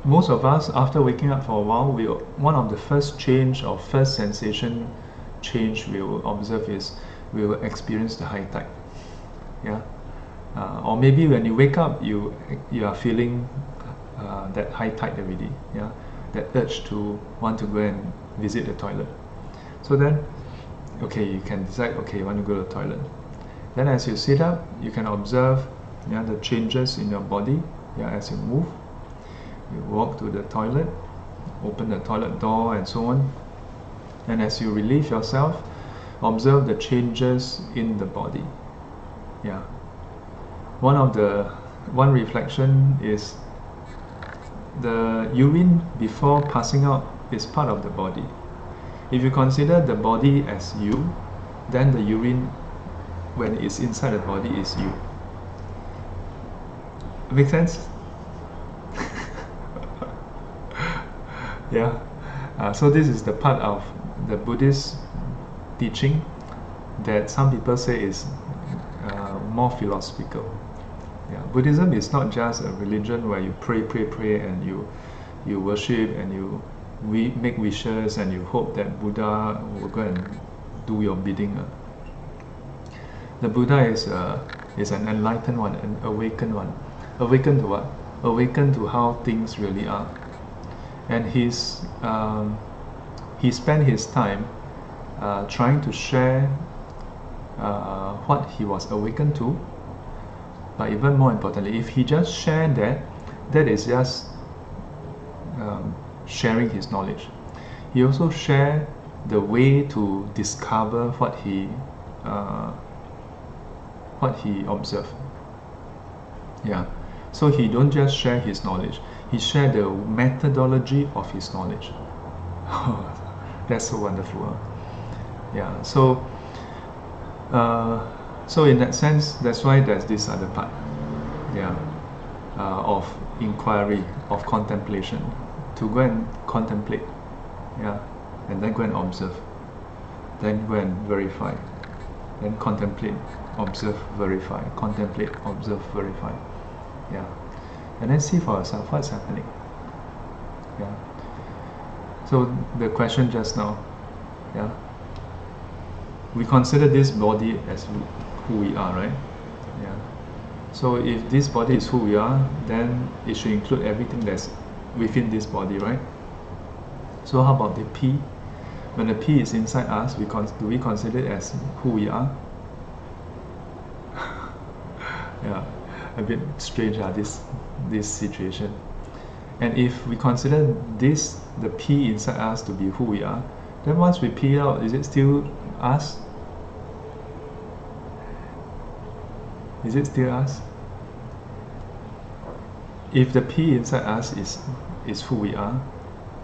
most of us, after waking up for a while, one of the first change or first sensation change we will observe is we will experience the high tide. Yeah, or maybe when you wake up, you are feeling that high tide already. Yeah, that urge to want to go and visit the toilet. So then, okay, you can decide. Okay, you want to go to the toilet. Then, as you sit up, you can observe, the changes in your body. Yeah, as you move, you walk to the toilet, open the toilet door, and so on. And as you relieve yourself, observe the changes in the body. Yeah. One reflection is the urine before passing out is part of the body. If you consider the body as you, then the urine, when it's inside the body, is you. Make sense? Yeah. So this is the part of the Buddhist teaching that some people say is more philosophical. Yeah. Buddhism is not just a religion where you pray, and you worship and you make wishes and you hope that Buddha will go and do your bidding. The Buddha is an enlightened one, an awakened one. Awakened to what? Awakened to how things really are. And he spent his time trying to share what he was awakened to. But even more importantly, if he just shared that is just sharing his knowledge. He also shared the way to discover what he observed. Yeah. So he don't just share his knowledge. He shared the methodology of his knowledge. That's so wonderful. Huh? Yeah. So in that sense, that's why there's this other part. Yeah. Of inquiry, of contemplation, to go and contemplate. Yeah. And then go and observe. Then go and verify. Then contemplate, observe, verify. Contemplate, observe, verify. Yeah. And then see for yourself what's happening. Yeah. So the question just now, yeah. We consider this body as who we are, right? Yeah. So if this body is who we are, then it should include everything that's within this body, right? So how about the P? When the P is inside us, do we consider it as who we are? Yeah, a bit strange, this situation. And if we consider the P inside us to be who we are, then once we pee out, is it still us? Is it still us? If the P inside us is who we are,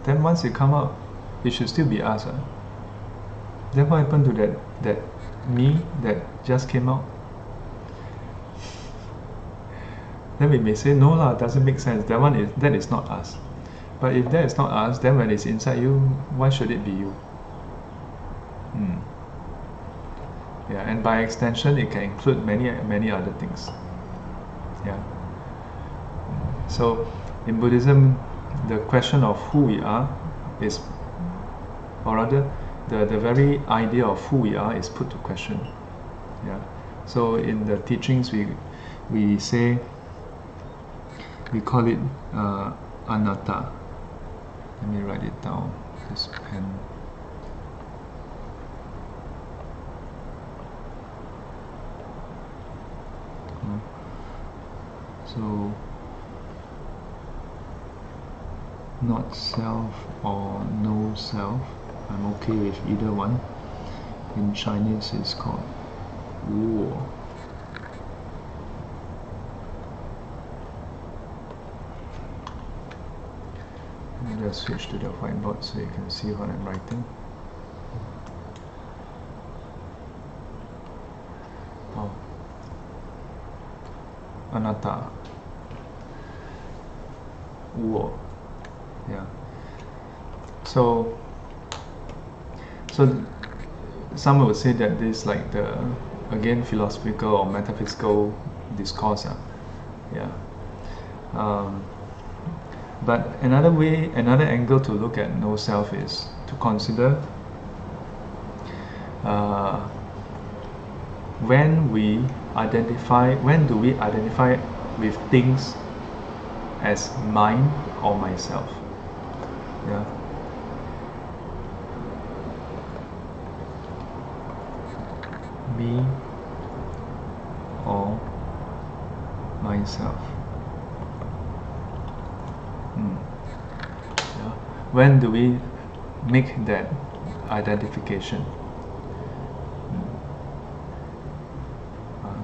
then once it come out, it should still be us. Then what happened to that me that just came out? Then we may say, no lah, doesn't make sense. That is not us. But if that is not us, then when it's inside you, why should it be you? Yeah, and by extension, it can include many other things. Yeah. So in Buddhism, the question of who we are is, or rather, the very idea of who we are is put to question. Yeah. So in the teachings, we say, we call it anatta. Let me write it down. This pen. So, not self or no self. I'm okay with either one. In Chinese, it's called Wu. Let me just switch to the whiteboard so you can see what I'm writing. Oh. Anatta. Wu. Yeah. So some would say that this is like the, again, philosophical or metaphysical discourse. Yeah. But another way, another angle to look at no self is to consider when do we identify with things as mine or myself? Yeah. Me or myself. Yeah. When do we make that identification?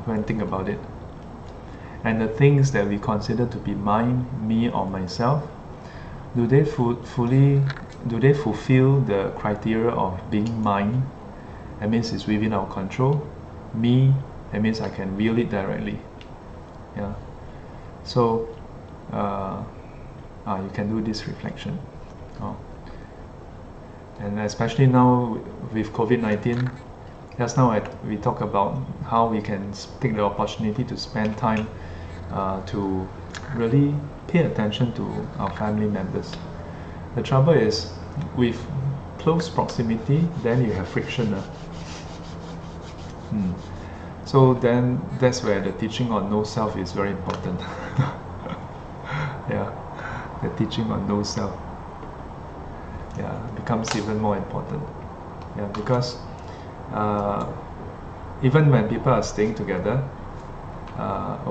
Go and think about it. And the things that we consider to be mine, me or myself, do they fulfill the criteria of being mine? That means it's within our control. Me, that means I can wield it directly. Yeah. So you can do this reflection. And especially now with COVID-19, just now we talk about how we can take the opportunity to spend time to really pay attention to our family members. The trouble is, with close proximity, then you have friction. So then that's where the teaching on no self is very important. Yeah, the teaching on no self, becomes even more important. Yeah, because even when people are staying together,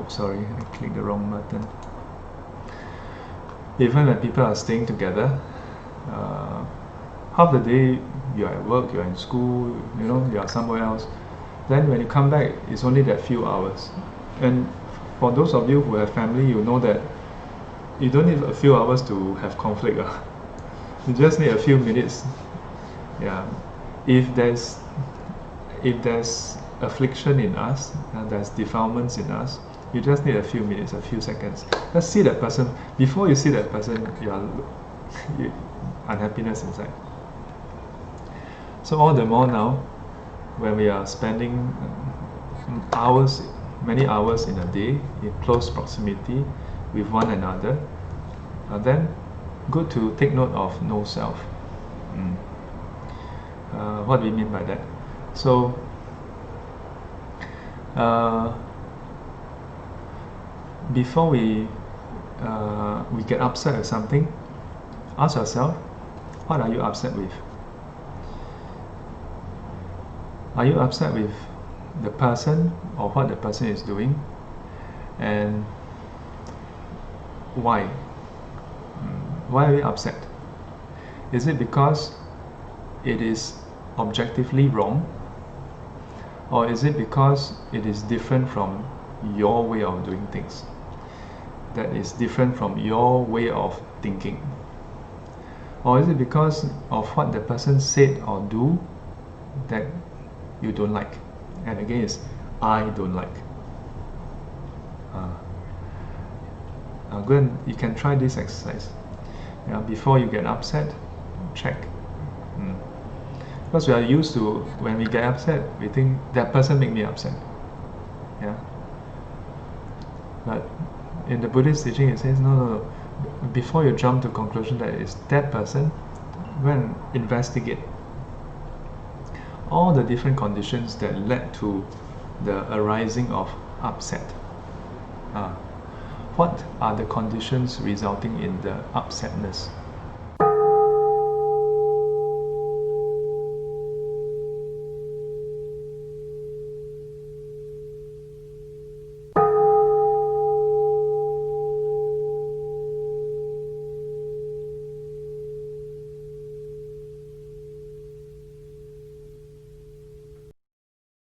sorry, I clicked the wrong button. Even when people are staying together, half the day you're at work, you're in school, you're somewhere else. Then when you come back, it's only that few hours. And for those of you who have family, you know that you don't need a few hours to have conflict. You just need a few minutes. Yeah. If there's affliction in us, and there's defilements in us, you just need a few minutes, a few seconds. Just see that person. Before you see that person, you unhappiness inside. So all the more now, when we are spending many hours in a day in close proximity with one another, then good to take note of no self. What do we mean by that? So before we get upset with something, ask yourself, what are you upset with? Are you upset with the person or what the person is doing? And why? Why are you upset? Is it because it is objectively wrong? Or is it because it is different from your way of doing things? That is different from your way of thinking? Or is it because of what the person said or do that you don't like? And again, it's I don't like. You can try this exercise. Before you get upset, check. Because we are used to, when we get upset, we think that person made me upset. Yeah. But in the Buddhist teaching, it says no. Before you jump to conclusion that it's that person, go and investigate all the different conditions that led to the arising of upset. What are the conditions resulting in the upsetness?